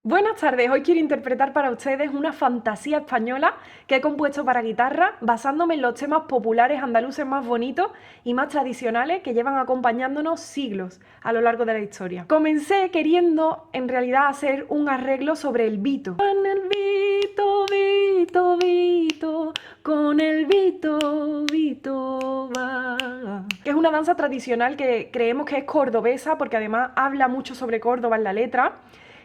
Buenas tardes, hoy quiero interpretar para ustedes una fantasía española que he compuesto para guitarra basándome en los temas populares andaluces más bonitos y más tradicionales que llevan acompañándonos siglos a lo largo de la historia. Comencé queriendo en realidad hacer un arreglo sobre el Vito. Con el Vito, Vito, Vito, con el Vito, Vito va. Que es una danza tradicional que creemos que es cordobesa porque además habla mucho sobre Córdoba en la letra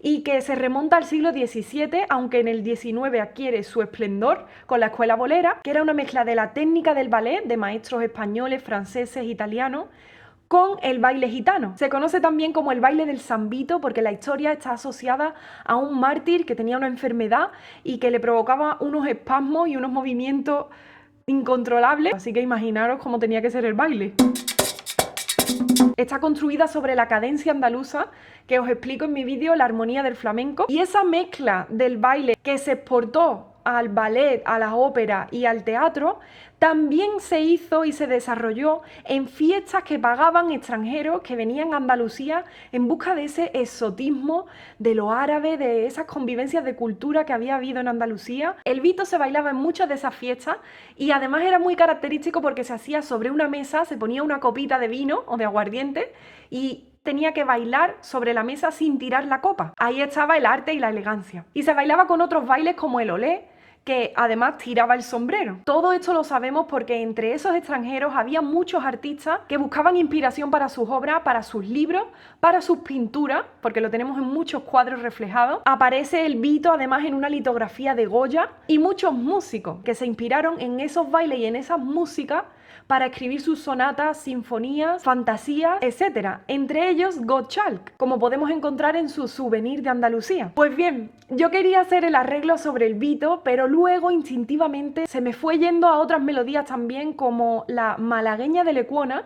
y que se remonta al siglo XVII, aunque en el XIX adquiere su esplendor con la escuela bolera, que era una mezcla de la técnica del ballet de maestros españoles, franceses, italianos, con el baile gitano. Se conoce también como el baile del San Vito porque la historia está asociada a un mártir que tenía una enfermedad y que le provocaba unos espasmos y unos movimientos incontrolables, así que imaginaros cómo tenía que ser el baile. Está construida sobre la cadencia andaluza que os explico en mi vídeo La armonía del flamenco, y esa mezcla del baile que se exportó al ballet, a la ópera y al teatro también se hizo y se desarrolló en fiestas que pagaban extranjeros que venían a Andalucía en busca de ese exotismo de lo árabe, de esas convivencias de cultura que había habido en Andalucía. El Vito se bailaba en muchas de esas fiestas y además era muy característico porque se hacía sobre una mesa, se ponía una copita de vino o de aguardiente y tenía que bailar sobre la mesa sin tirar la copa. Ahí estaba el arte y la elegancia. Y se bailaba con otros bailes como el olé, que además tiraba el sombrero. Todo esto lo sabemos porque entre esos extranjeros había muchos artistas que buscaban inspiración para sus obras, para sus libros, para sus pinturas, porque lo tenemos en muchos cuadros reflejados. Aparece el Vito además en una litografía de Goya, y muchos músicos que se inspiraron en esos bailes y en esas músicas para escribir sus sonatas, sinfonías, fantasías, etc. Entre ellos Gottschalk, como podemos encontrar en su Souvenir de Andalucía. Pues bien, yo quería hacer el arreglo sobre el Vito, pero luego instintivamente se me fue yendo a otras melodías también, como la malagueña de Lecuona,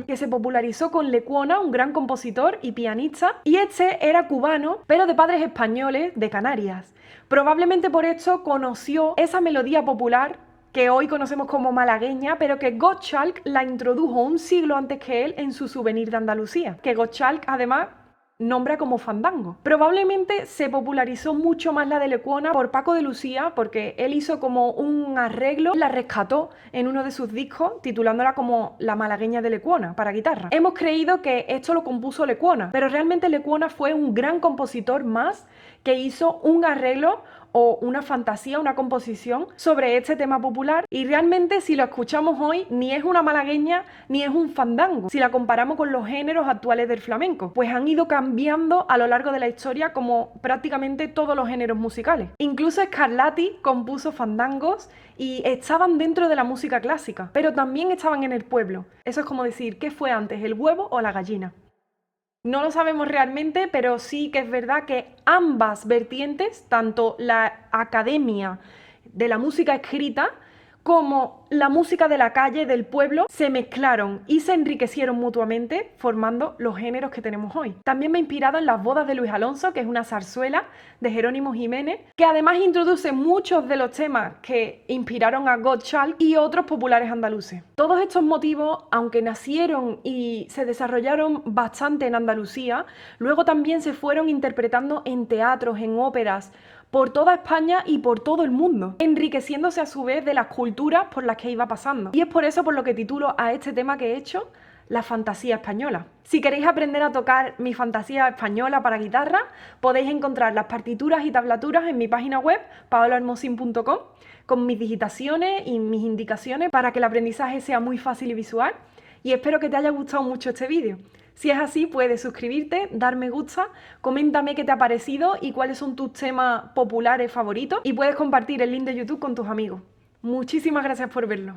que se popularizó con Lecuona, un gran compositor y pianista, y este era cubano, pero de padres españoles de Canarias. Probablemente por esto conoció esa melodía popular que hoy conocemos como malagueña, pero que Gottschalk la introdujo un siglo antes que él en su Souvenir de Andalucía, que Gottschalk además nombra como fandango. Probablemente se popularizó mucho más la de Lecuona por Paco de Lucía, porque él hizo como un arreglo, la rescató en uno de sus discos, titulándola como La malagueña de Lecuona, para guitarra. Hemos creído que esto lo compuso Lecuona, pero realmente Lecuona fue un gran compositor más que hizo un arreglo o una fantasía, una composición sobre este tema popular, y realmente si lo escuchamos hoy ni es una malagueña ni es un fandango si la comparamos con los géneros actuales del flamenco, pues han ido cambiando a lo largo de la historia como prácticamente todos los géneros musicales. Incluso Scarlatti compuso fandangos y estaban dentro de la música clásica, pero también estaban en el pueblo. Eso es como decir, ¿qué fue antes, el huevo o la gallina? No lo sabemos realmente, pero sí que es verdad que ambas vertientes, tanto la academia de la música escrita como la música de la calle, del pueblo, se mezclaron y se enriquecieron mutuamente, formando los géneros que tenemos hoy. También me he inspirado en Las bodas de Luis Alonso, que es una zarzuela de Jerónimo Jiménez, que además introduce muchos de los temas que inspiraron a Gottschalk y otros populares andaluces. Todos estos motivos, aunque nacieron y se desarrollaron bastante en Andalucía, luego también se fueron interpretando en teatros, en óperas, por toda España y por todo el mundo, enriqueciéndose a su vez de las culturas por las que iba pasando. Y es por eso por lo que titulo a este tema que he hecho La fantasía española. Si queréis aprender a tocar mi fantasía española para guitarra, podéis encontrar las partituras y tablaturas en mi página web, paolahermosin.com, con mis digitaciones y mis indicaciones para que el aprendizaje sea muy fácil y visual. Y espero que te haya gustado mucho este vídeo. Si es así, puedes suscribirte, dar me gusta, coméntame qué te ha parecido y cuáles son tus temas populares favoritos, y puedes compartir el link de YouTube con tus amigos. Muchísimas gracias por verlo.